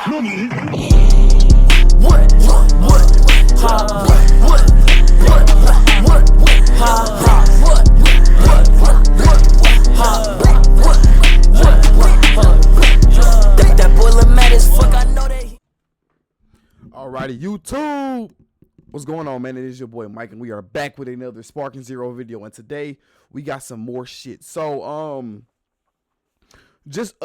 Alrighty, YouTube. What's going on, man? It is your boy Mike, and we are back with another Sparking Zero video. And today we got some more shit. So, just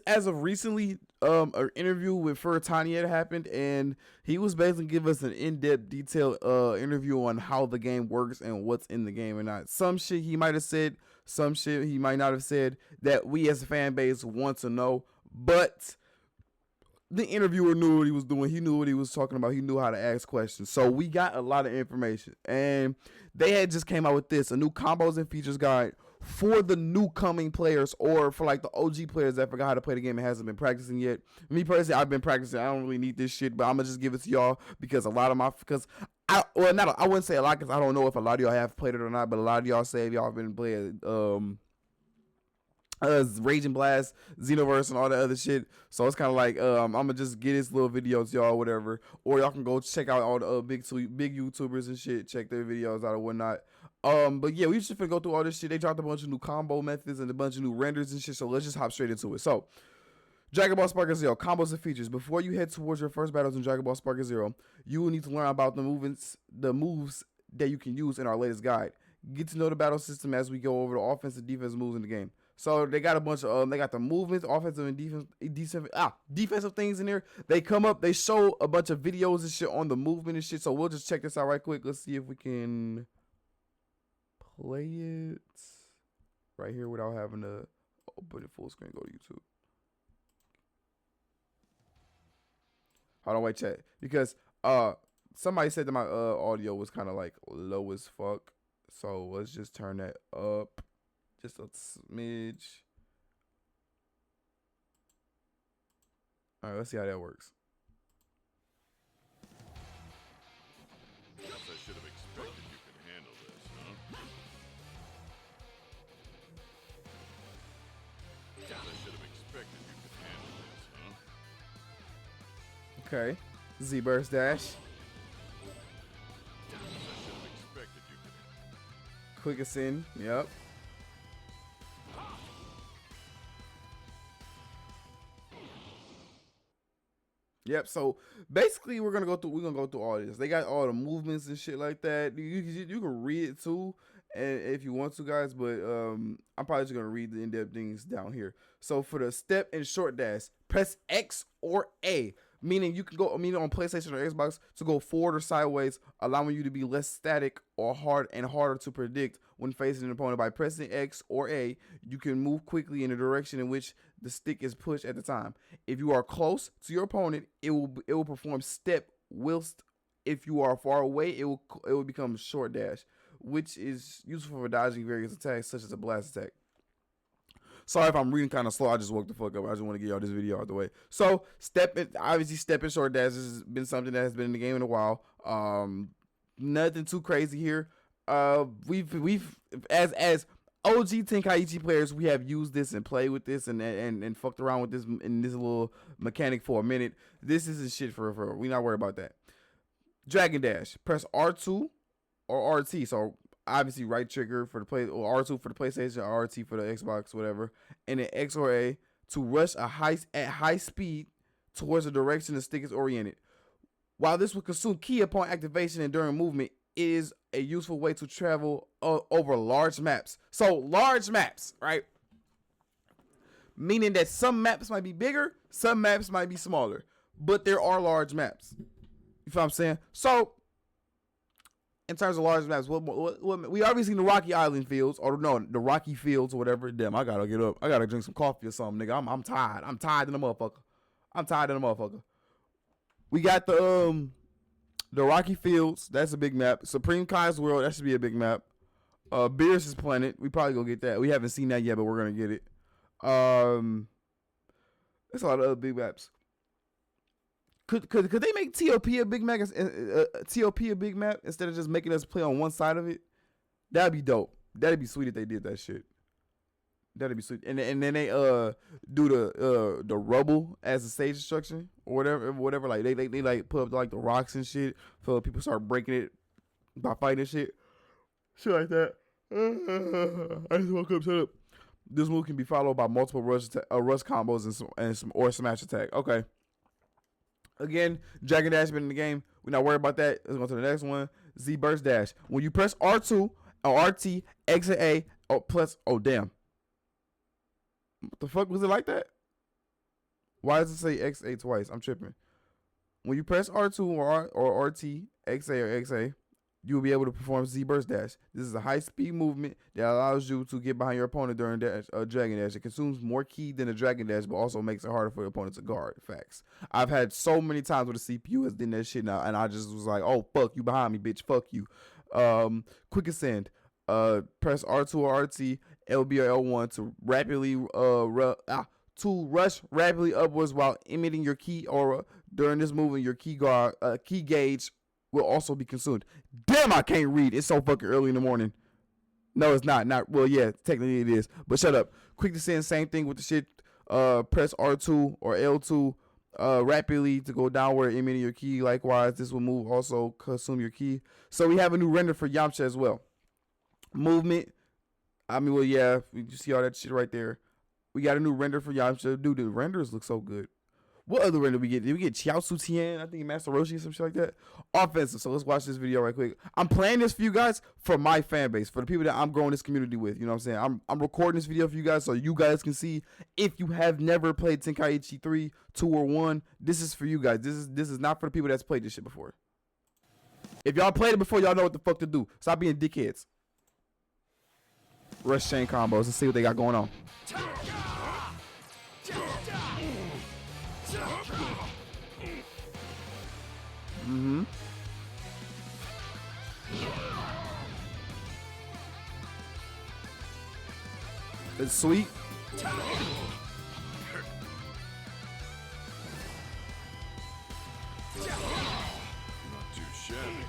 as of recently, an interview with Furtani had happened, and he was basically giving us an in-depth, detailed interview on how the game works and what's in the game and not. Some shit he might have said, some shit he might not have said that we as a fan base want to know, but the interviewer knew what he was doing. He knew what he was talking about. He knew how to ask questions. So we got a lot of information. And they had just came out with this, a new combos and features guide for the new coming players, or for like the OG players that forgot how to play the game and hasn't been practicing yet. Me personally, I've been practicing. I don't really need this shit, but I'm going to just give it to y'all because a lot of my, I wouldn't say a lot because I don't know if a lot of y'all have played it or not, but a lot of y'all say if y'all have been playing, Raging Blast, Xenoverse, and all that other shit. So it's kind of like I'm gonna just get this little video to y'all, whatever, or y'all can go check out all the big YouTubers and shit, check their videos out or whatnot. But yeah, we just finna go through all this shit. They dropped a bunch of new combo methods and a bunch of new renders and shit. So let's just hop straight into it. So, Dragon Ball Sparking Zero combos and features. Before you head towards your first battles in Dragon Ball Sparking Zero, you will need to learn about the moves that you can use in our latest guide. Get to know the battle system as we go over the offensive and defensive moves in the game. So they got a bunch of they got the movements, offensive and defensive things in there. They come up, they show a bunch of videos and shit on the movement and shit. So we'll just check this out right quick. Let's see if we can play it right here without having to open it full screen. Go to YouTube. Hold on, wait, chat, because somebody said that my audio was kind of like low as fuck. So let's just turn that up just a smidge. All right, let's see how that works. Guess I should have expected you could handle this, huh? Guess I should have expected you could handle this, huh? Okay, Z-Burst Dash. Guess I should have expected you could. Quick Ascend, yep. Yep. So basically, we're gonna go through all this. They got all the movements and shit like that. You can read it too, and if you want to, guys. But I'm probably just gonna read the in-depth things down here. So for the step and short dash, press X or A, meaning you can go. Meaning on PlayStation or Xbox to go forward or sideways, allowing you to be less static or harder to predict when facing an opponent. By pressing X or A, you can move quickly in the direction in which the stick is pushed at the time. If you are close to your opponent, it will perform step, whilst if you are far away, it will become short dash, which is useful for dodging various attacks such as a blast attack. Sorry if I'm reading kind of slow. I just woke the fuck up. I just want to get y'all this video out the way. So step and short dash has been something that has been in the game in a while. Nothing too crazy here. We've as OG Tenkaichi players, we have used this and played with this and fucked around with this in this little mechanic for a minute. This isn't shit for we not worried about that. Dragon Dash. Press R2 or RT. So obviously right trigger for the play, or R2 for the PlayStation, RT for the Xbox, whatever, and then X or A to rush at high speed towards the direction the stick is oriented. While this will consume ki upon activation and during movement, it is a useful way to travel over large maps. So large maps, right? Meaning that some maps might be bigger, some maps might be smaller, but there are large maps. You feel what I'm saying? So in terms of large maps, we already seen the Rocky Island fields, or no, the Rocky Fields or whatever. Damn, I gotta get up. I gotta drink some coffee or something, nigga. I'm tired. I'm tired of the motherfucker. We got the Rocky Fields. That's a big map. Supreme Kai's World. That should be a big map. Beerus' Planet. We probably gonna get that. We haven't seen that yet, but we're gonna get it. There's a lot of other big maps. Could they make TOP a big map? TOP a big map instead of just making us play on one side of it? That'd be dope. That'd be sweet if they did that shit. That'd be sweet. And then they do the rubble as a stage instruction. or whatever. Like they like put up like the rocks and shit. So people start breaking it by fighting and shit like that. I just woke up. Shut up. This move can be followed by multiple rush combos and some or smash attack. Okay. Again, Dragon Dash been in the game. We're not worried about that. Let's go to the next one. Z Burst Dash. When you press R2 or RT, X and A, plus. Oh damn. What the fuck was it like that? Why does it say XA twice? I'm tripping. When you press R2 or RT, XA or XA, you will be able to perform Z Burst Dash. This is a high-speed movement that allows you to get behind your opponent during Dragon Dash. It consumes more ki than a Dragon Dash, but also makes it harder for the opponent to guard. Facts. I've had so many times where the CPU has done that shit now, and I just was like, oh, fuck, you behind me, bitch. Fuck you. Quick Ascend. Press R2 or RT, LB or L1 to rapidly rush rapidly upwards while emitting your ki aura. During this movement, your ki gauge will also be consumed. Damn, I can't read. It's so fucking early in the morning. No, it's not. Well, yeah, technically it is. But shut up. Quick Descent, same thing with the shit. Press R2 or L2 rapidly to go downward, emitting your ki. Likewise, this will move also consume your ki. So we have a new render for Yamcha as well. Movement. I mean, well, yeah, you see all that shit right there. We got a new render for Yamcha. Dude, the renders look so good. What other render we get? Did we get Chiaotzu Tien? I think Master Roshi or some shit like that. Offensive. So let's watch this video right quick. I'm playing this for you guys for my fan base, for the people that I'm growing this community with. You know what I'm saying? I'm recording this video for you guys so you guys can see. If you have never played Tenkaichi 3, 2, or 1, this is for you guys. This is not for the people that's played this shit before. If y'all played it before, y'all know what the fuck to do. Stop being dickheads. Rush chain combos. Let's see what they got going on. Mm-hmm. It's sweet. Not too shabby.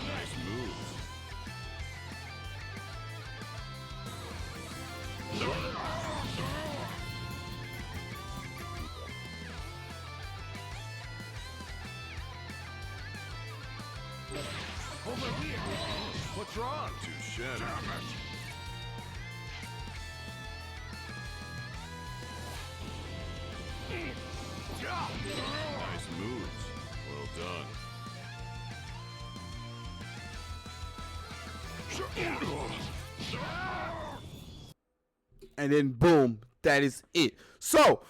Nice moves. Over here. What's wrong? Too shabby. Nice moves. Well done. And then boom, that is it. So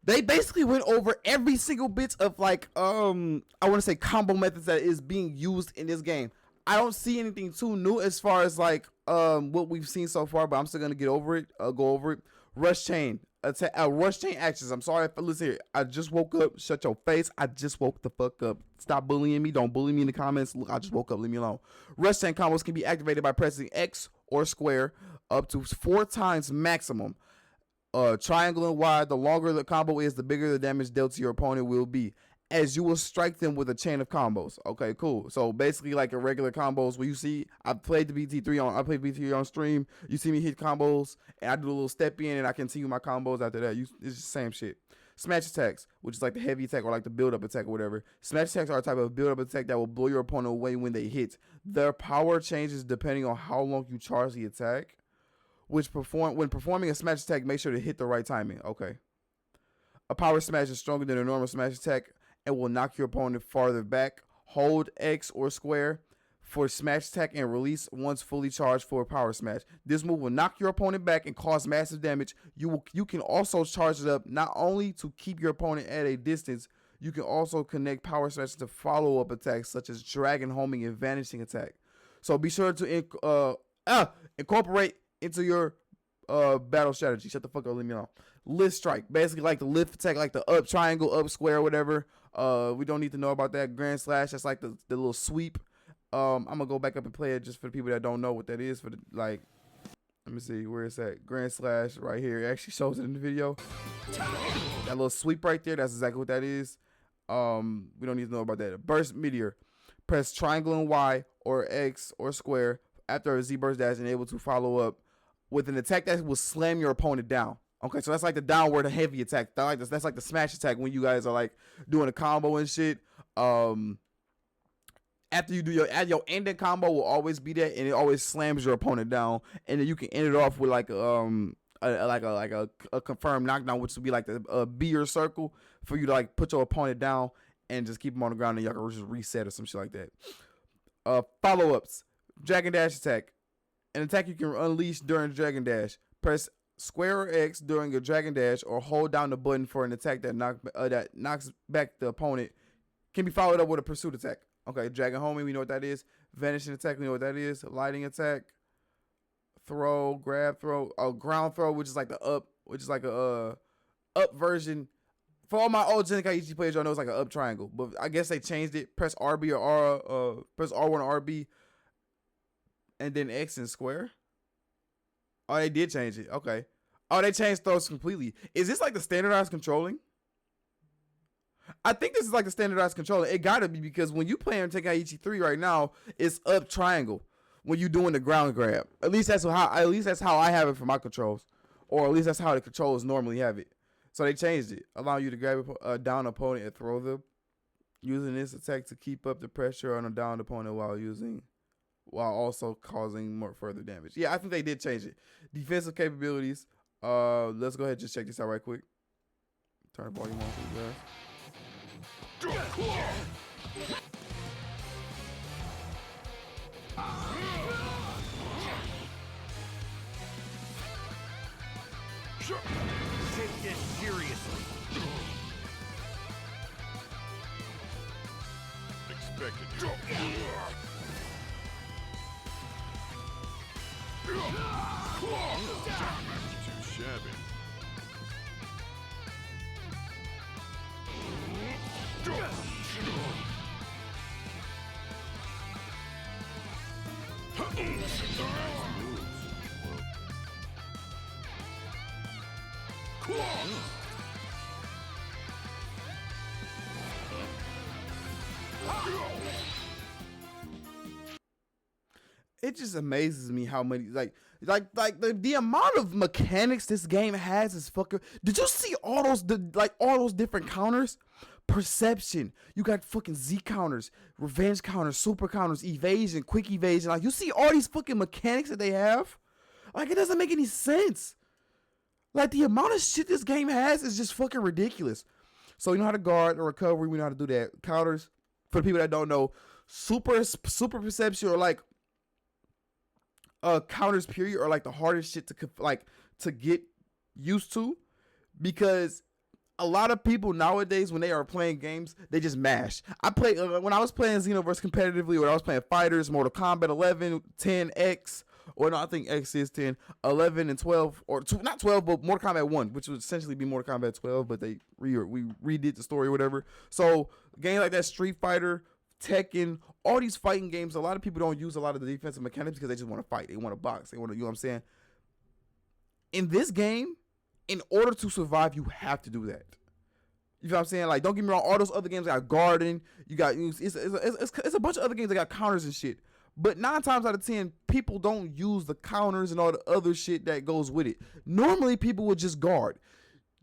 they basically went over every single bit of like I want to say combo methods that is being used in this game. I don't see anything too new as far as like what we've seen so far, but I'm still gonna go over it. Rush chain attack, rush chain actions. I'm sorry if listen here. I just woke up. Shut your face. I just woke the fuck up. Stop bullying me. Don't bully me in the comments. Look, I just woke up. Leave me alone. Rush chain combos can be activated by pressing X or square up to 4 times maximum. Triangle and Y. The longer the combo is, the bigger the damage dealt to your opponent will be, as you will strike them with a chain of combos. Okay, cool. So basically, like a regular combos where you see, I played BT3 on stream. You see me hit combos, and I do a little step in, and I continue my combos after that. It's the same shit. Smash attacks, which is like the heavy attack or like the build-up attack or whatever. Smash attacks are a type of build-up attack that will blow your opponent away when they hit. Their power changes depending on how long you charge the attack. When performing a smash attack, make sure to hit the right timing. Okay. A power smash is stronger than a normal smash attack and will knock your opponent farther back. Hold X or square for smash attack and release once fully charged for a power smash. This move will knock your opponent back and cause massive damage. You can also charge it up not only to keep your opponent at a distance, you can also connect power smashes to follow-up attacks such as dragon homing and vanishing attack. So be sure to incorporate into your battle strategy. Shut the fuck up, leave me alone. Lift strike, basically like the lift attack, like the up triangle, up square, whatever. We don't need to know about that. Grand slash, that's like the little sweep. I'm gonna go back up and play it just for the people that don't know what that is. For the like, let me see where it's at. Grand slash right here. It actually shows it in the video. That little sweep right there. That's exactly what that is. We don't need to know about that. Burst meteor. Press triangle and Y or X or square after a Z burst dash and able to follow up with an attack that will slam your opponent down. Okay, so that's like the downward heavy attack. That's like the smash attack when you guys are like doing a combo and shit. After you do your ending combo will always be that, and it always slams your opponent down, and then you can end it off with like a confirmed knockdown, which would be like the B or circle for you to like put your opponent down and just keep him on the ground, and y'all can just reset or some shit like that. Follow ups, Dragon Dash attack, an attack you can unleash during Dragon Dash. Press square or X during your Dragon Dash, or hold down the button for an attack that knocks back the opponent. Can be followed up with a pursuit attack. Okay, Dragon Homing, we know what that is. Vanishing attack, we know what that is. Lighting attack, throw, grab, throw, ground throw, which is like the up, which is like a up version. For all my old Tenkaichi players, y'all know it's like an up triangle, but I guess they changed it. Press RB or R, press R1 or RB, and then X and square. Oh, they did change it. Okay. Oh, they changed those completely. Is this like the standardized controlling? I think this is like the standardized controller. It gotta be, because when you play on Tenkaichi 3 right now, it's up triangle when you doing the ground grab. At least that's how I have it for my controls, or at least that's how the controllers normally have it. So they changed it, allowing you to grab a down opponent and throw them, using this attack to keep up the pressure on a downed opponent while also causing more further damage. Yeah, I think they did change it. Defensive capabilities. Let's go ahead and just check this out right quick. Turn the volume on for you guys. Take this seriously. Expected you. Too shabby. It just amazes me how many the amount of mechanics this game has is fucking. Did you see all those different counters? Perception. You got fucking Z counters, revenge counters, super counters, evasion, quick evasion. Like, you see all these fucking mechanics that they have? Like, it doesn't make any sense. Like, the amount of shit this game has is just fucking ridiculous. So you know how to guard or recovery, we know how to do that. Counters, for the people that don't know, super perception, or like counters period, are like the hardest shit to get used to, because a lot of people nowadays, when they are playing games, they just mash. I play when I was playing Xenoverse competitively, or I was playing Fighters, Mortal Kombat 11, 10, X, or no, I think X is 10, 11, and 12, or not 12, but Mortal Kombat 1, which would essentially be Mortal Kombat 12, but we redid the story or whatever. So games like that, Street Fighter, Tekken, all these fighting games, a lot of people don't use a lot of the defensive mechanics because they just want to fight. They want to box. They want to, you know what I'm saying? In this game, in order to survive, you have to do that. You know what I'm saying? Like, don't get me wrong, all those other games got guarding. You got it's a bunch of other games that got counters and shit. But 9 times out of 10, people don't use the counters and all the other shit that goes with it. Normally, people would just guard.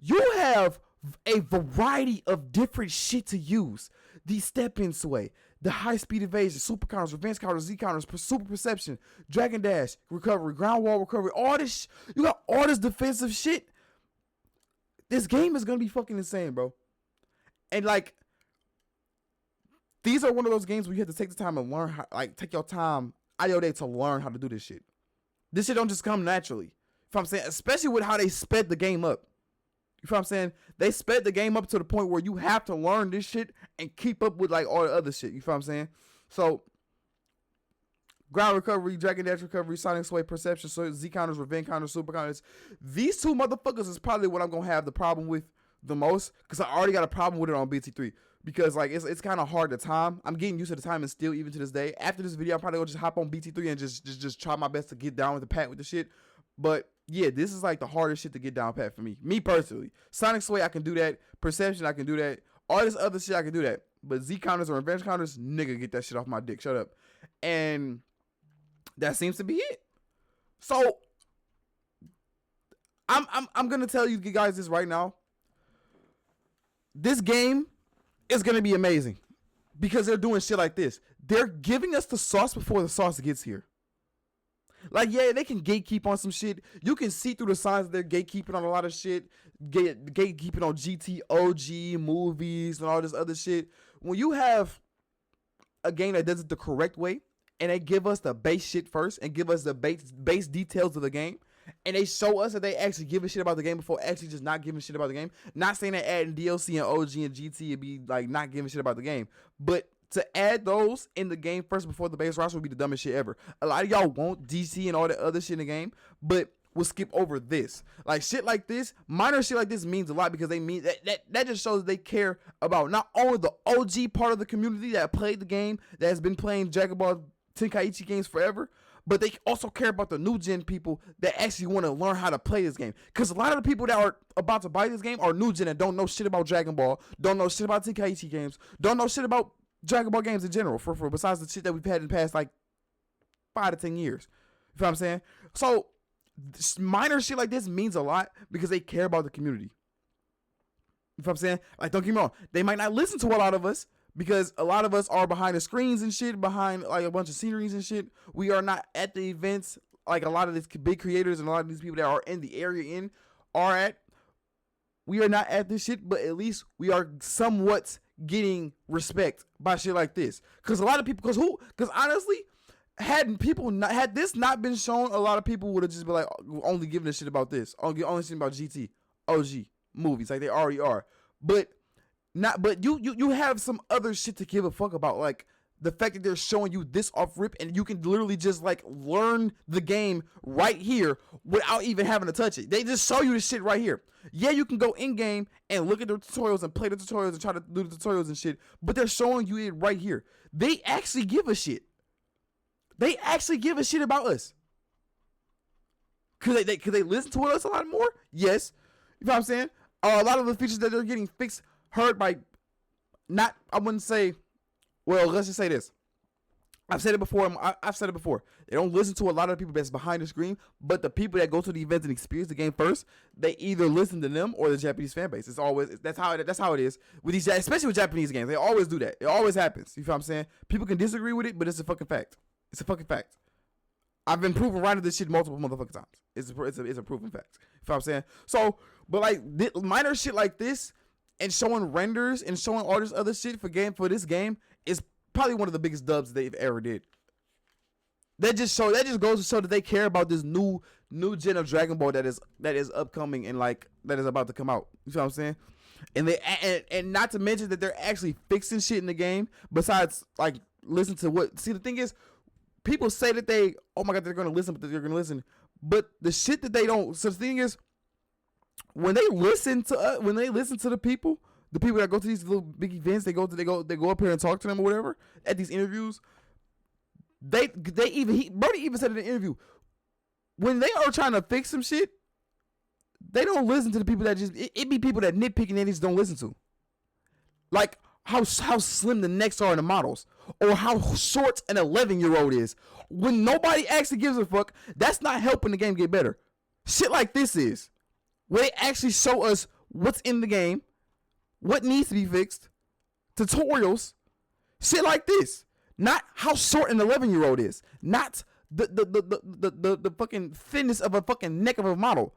You have a variety of different shit to use. The step-in sway, the high-speed evasion, super counters, revenge counters, Z counters, super perception, dragon dash, recovery, ground wall recovery, all this. You got all this defensive shit. This game is gonna be fucking insane, bro. And like, these are one of those games where you have to take the time and learn how, like, take your time out of your day to learn how to do this shit. This shit don't just come naturally. You know what I'm saying? Especially with how they sped the game up. You know what I'm saying? They sped the game up to the point where you have to learn this shit and keep up with like all the other shit. You know what I'm saying? So Ground recovery, Dragon Dash recovery, Sonic Sway, Perception, so Z counters, Revenge counters, Super counters. These two motherfuckers is probably what I'm gonna have the problem with the most, because I already got a problem with it on BT3. Because like it's kind of hard to time. I'm getting used to the time and still even to this day. After this video, I'm probably gonna just hop on BT3 and just try my best to get down with the pat with the shit. But yeah, this is like the hardest shit to get down pat for me. Me personally. Sonic Sway, I can do that. Perception, I can do that. All this other shit, I can do that. But Z counters or revenge counters, nigga, get that shit off my dick. Shut up. And that seems to be it. So I'm gonna tell you guys this right now. This game is gonna be amazing because they're doing shit like this. They're giving us the sauce before the sauce gets here. Like, yeah, they can gatekeep on some shit. You can see through the signs that they're gatekeeping on a lot of shit. Gatekeeping on GT, OG, movies, and all this other shit. When you have a game that does it the correct way, and they give us the base shit first, and give us the base details of the game, and they show us that they actually give a shit about the game before actually just not giving a shit about the game. Not saying that adding DLC and OG and GT would be like not giving a shit about the game, but to add those in the game first before the base roster would be the dumbest shit ever. A lot of y'all want DC and all that other shit in the game, but we'll skip over this. Like shit like this, minor shit like this means a lot because they mean that just shows they care about not only the OG part of the community that played the game, that has been playing Dragon Ball Tenkaichi games forever, but they also care about the new gen people that actually want to learn how to play this game. Because a lot of the people that are about to buy this game are new gen and don't know shit about Dragon Ball, don't know shit about Tenkaichi games, don't know shit about Dragon Ball games in general, for besides the shit that we've had in the past like 5 to 10 years. You know what I'm saying? So minor shit like this means a lot because they care about the community. You know what I'm saying? Like, don't get me wrong, they might not listen to a lot of us because a lot of us are behind the screens and shit, behind like a bunch of sceneries and shit. We are not at the events like a lot of these big creators and a lot of these people that are in the area are at. We are not at this shit, but at least we are somewhat getting respect by shit like this. Because a lot of people, because honestly, had this not been shown, a lot of people would have just been like only giving a shit about this, only shit about GT, OG movies, like they already are. But you have some other shit to give a fuck about, like the fact that they're showing you this off rip and you can literally just like learn the game right here without even having to touch it. They just show you this shit right here. Yeah, you can go in game and look at the tutorials and play the tutorials and try to do the tutorials and shit, but they're showing you it right here. They actually give a shit. They actually give a shit about us. Could they listen to us a lot more? Yes. You know what I'm saying? A lot of the features that they're getting fixed, heard by, not, I wouldn't say, well, let's just say this. I've said it before. I've said it before. They don't listen to a lot of the people that's behind the screen, but the people that go to the events and experience the game first, they either listen to them or the Japanese fan base. It's always that's how it is with these, especially with Japanese games. They always do that. It always happens. You feel what I'm saying? People can disagree with it, but it's a fucking fact. It's a fucking fact. I've been proven right of this shit multiple motherfucking times. It's a proven fact. You feel what I'm saying? So, but like minor shit like this and showing renders and showing all this other shit for this game is probably one of the biggest dubs they've ever did. That just goes to show that they care about this new gen of Dragon Ball that is upcoming and like that is about to come out. You know what I'm saying? And not to mention that they're actually fixing shit in the game. Besides, like, listen to what. See, the thing is, people say that oh my god, they're gonna listen, but they're gonna listen. But the shit that they don't. So the thing is, when they listen to the people that go to these little big events, they go up here and talk to them or whatever at these interviews. Brody even said in the interview, when they are trying to fix some shit, they don't listen to the people that it be people that nitpick and they just don't listen to. Like how slim the necks are in the models, or how short an 11-year-old is. When nobody actually gives a fuck, that's not helping the game get better. Shit like this is, where they actually show us what's in the game, what needs to be fixed, tutorials, shit like this. Not how short an 11-year-old is. Not the fucking thinness of a fucking neck of a model.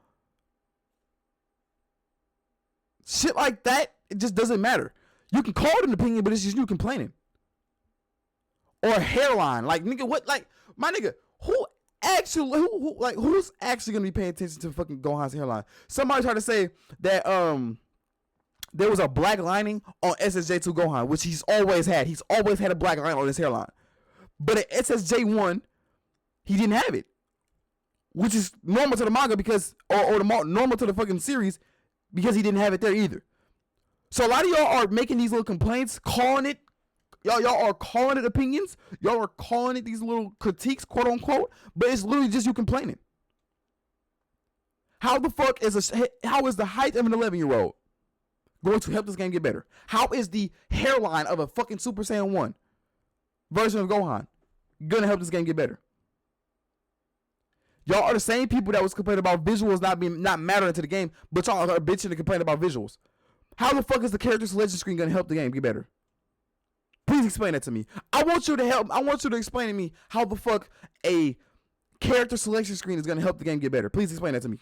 Shit like that, it just doesn't matter. You can call it an opinion, but it's just you complaining. Or a hairline. Like, nigga, what? Like, my nigga, who's actually gonna be paying attention to fucking Gohan's hairline? Somebody tried to say that there was a black lining on SSJ2 Gohan, which he's always had. He's always had a black line on his hairline. But at SSJ1, He didn't have it, which is normal to the manga because, or normal to the fucking series because he didn't have it there either. So a lot of y'all are making these little complaints, calling it, y'all are calling it opinions. Y'all are calling it these little critiques, quote unquote, but it's literally just you complaining. How the fuck how is the height of an 11-year-old going to help this game get better? How is the hairline of a fucking Super Saiyan 1 version of Gohan gonna help this game get better? Y'all are the same people that was complaining about visuals not mattering to the game, but y'all are bitching and complaining about visuals. How the fuck is the character selection screen gonna help the game get better? Please explain that to me. I want you to explain to me how the fuck a character selection screen is gonna help the game get better. Please explain that to me.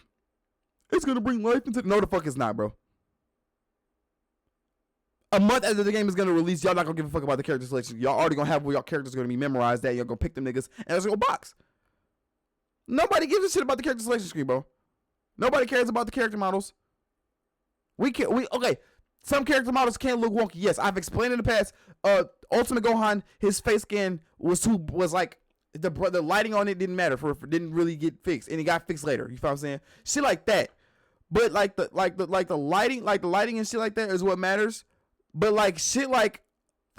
It's gonna bring life into. No, the fuck it's not, bro. A month after the game is gonna release, y'all not gonna give a fuck about the character selection. Y'all already gonna have where y'all characters are gonna be memorized. That y'all gonna pick them niggas and it's gonna box. Nobody gives a shit about the character selection screen, bro. Nobody cares about the character models. Okay. Some character models can look wonky. Yes, I've explained in the past. Ultimate Gohan, his face scan was like the lighting on it didn't matter didn't really get fixed, and it got fixed later. You feel what I'm saying? Shit like that. But the lighting and shit like that is what matters. But like shit like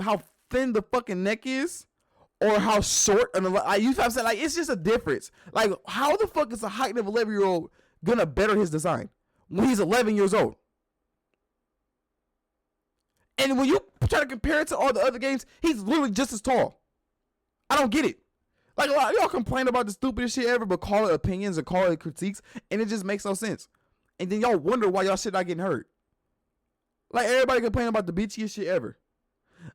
how thin the fucking neck is, or how short and you know what I'm saying? Like it's just a difference. Like how the fuck is the height of an 11-year-old gonna better his design when he's 11 years old? And when you try to compare it to all the other games, he's literally just as tall. I don't get it. Like a lot of y'all complain about the stupidest shit ever, but call it opinions or call it critiques, and it just makes no sense. And then y'all wonder why y'all shit not getting hurt. Like everybody complain about the bitchiest shit ever.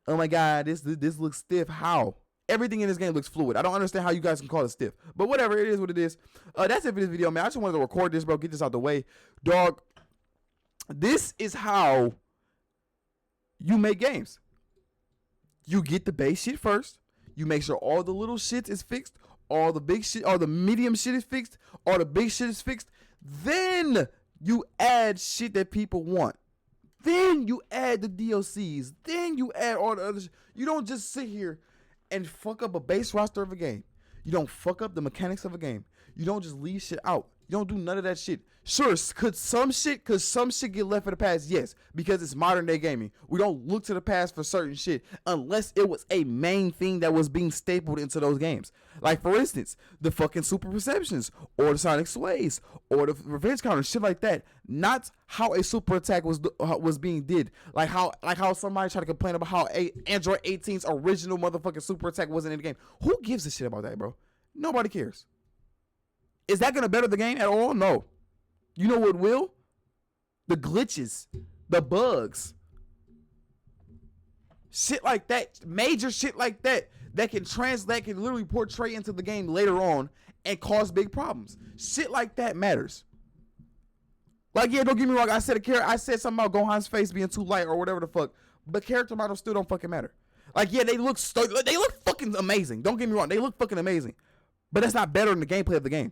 Oh my god, this looks stiff. How? Everything in this game looks fluid. I don't understand how you guys can call it stiff. But whatever, it is what it is. That's it for this video, man. I just wanted to record this, bro. Get this out the way. Dog, this is how you make games. You get the base shit first. You make sure all the little shit is fixed. All the big shit, all the medium shit is fixed. All the big shit is fixed. Then you add shit that people want. Then you add the DLCs. Then you add all the other shit. You don't just sit here and fuck up a base roster of a game. You don't fuck up the mechanics of a game. You don't just leave shit out. You don't do none of that shit. Sure, could some shit get left in the past? Yes, because it's modern day gaming. We don't look to the past for certain shit unless it was a main thing that was being stapled into those games. Like for instance, the fucking super perceptions or the sonic sways or the revenge counter, shit like that. Not how a super attack was being did. Like how somebody tried to complain about how Android 18's original motherfucking super attack wasn't in the game. Who gives a shit about that, bro? Nobody cares. Is that gonna better the game at all? No. You know what will? The glitches, the bugs, shit like that, major shit like that can literally portray into the game later on and cause big problems. Shit like that matters. Like, yeah, don't get me wrong. I said something about Gohan's face being too light or whatever the fuck, but character models still don't fucking matter. Like, yeah, they look fucking amazing. Don't get me wrong. They look fucking amazing, but that's not better than the gameplay of the game.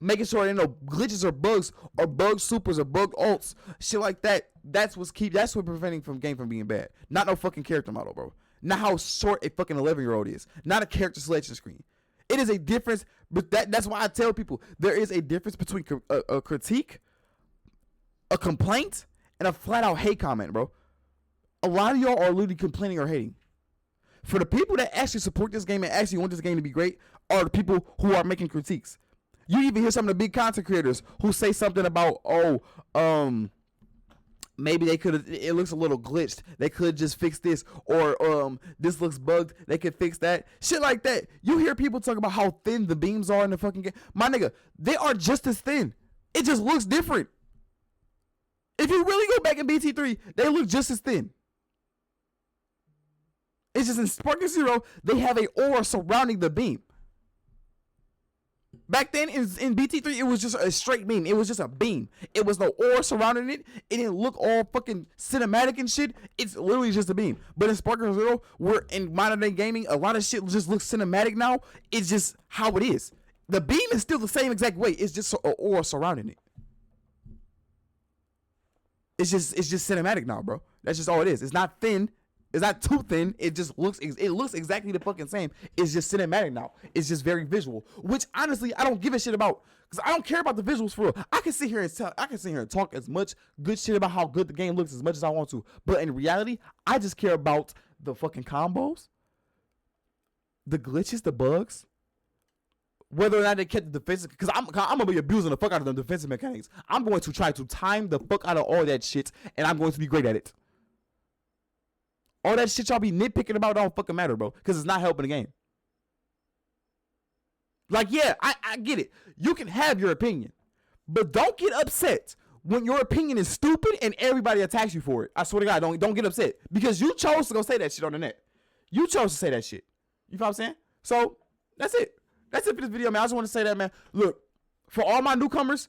Making sure there ain't no glitches or bugs or bug supers or bug ults, shit like that. That's what preventing game from being bad. Not no fucking character model, bro. Not how short a fucking 11-year-old is. Not a character selection screen. It is a difference, but that's why I tell people there is a difference between a critique, a complaint, and a flat out hate comment, bro. A lot of y'all are literally complaining or hating. For the people that actually support this game and actually want this game to be great are the people who are making critiques. You even hear some of the big content creators who say something about, maybe it looks a little glitched. They could just fix this, or this looks bugged. They could fix that. Shit like that. You hear people talk about how thin the beams are in the fucking game. My nigga, they are just as thin. It just looks different. If you really go back in BT3, they look just as thin. It's just in Sparking Zero, they have a aura surrounding the beam. Back then in BT3, it was just a straight beam. It was just a beam. It was no aura surrounding it. It didn't look all fucking cinematic and shit. It's literally just a beam. But in Sparking Zero, we're in modern day gaming, a lot of shit just looks cinematic now. It's just how it is. The beam is still the same exact way. It's just an aura surrounding it. It's just cinematic now, bro. That's just all it is. It's not thin. It's not too thin. It just looks exactly the fucking same. It's just cinematic now. It's just very visual, which honestly I don't give a shit about because I don't care about the visuals for real. I can sit here and talk as much good shit about how good the game looks as much as I want to, but in reality, I just care about the fucking combos, the glitches, the bugs, whether or not they kept the defensive. Because I'm gonna be abusing the fuck out of them defensive mechanics. I'm going to try to time the fuck out of all that shit, and I'm going to be great at it. All that shit y'all be nitpicking about don't fucking matter, bro. Because it's not helping the game. Like, yeah, I get it. You can have your opinion. But don't get upset when your opinion is stupid and everybody attacks you for it. I swear to God, don't get upset. Because you chose to go say that shit on the net. You chose to say that shit. You know what I'm saying? So, that's it. That's it for this video, man. I just want to say that, man. Look, for all my newcomers,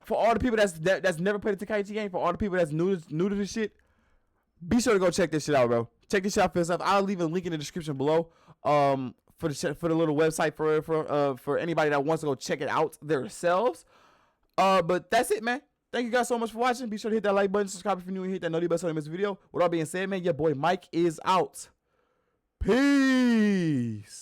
for all the people that's never played a Tenkaichi game, for all the people that's new to this shit, be sure to go check this shit out, bro. Check this shit out for yourself. I'll leave a link in the description below for the little website for anybody that wants to go check it out themselves. But that's it, man. Thank you guys so much for watching. Be sure to hit that like button, subscribe if you're new, and hit that notification bell so you don't miss a video. With all being said, man, your boy Mike is out. Peace.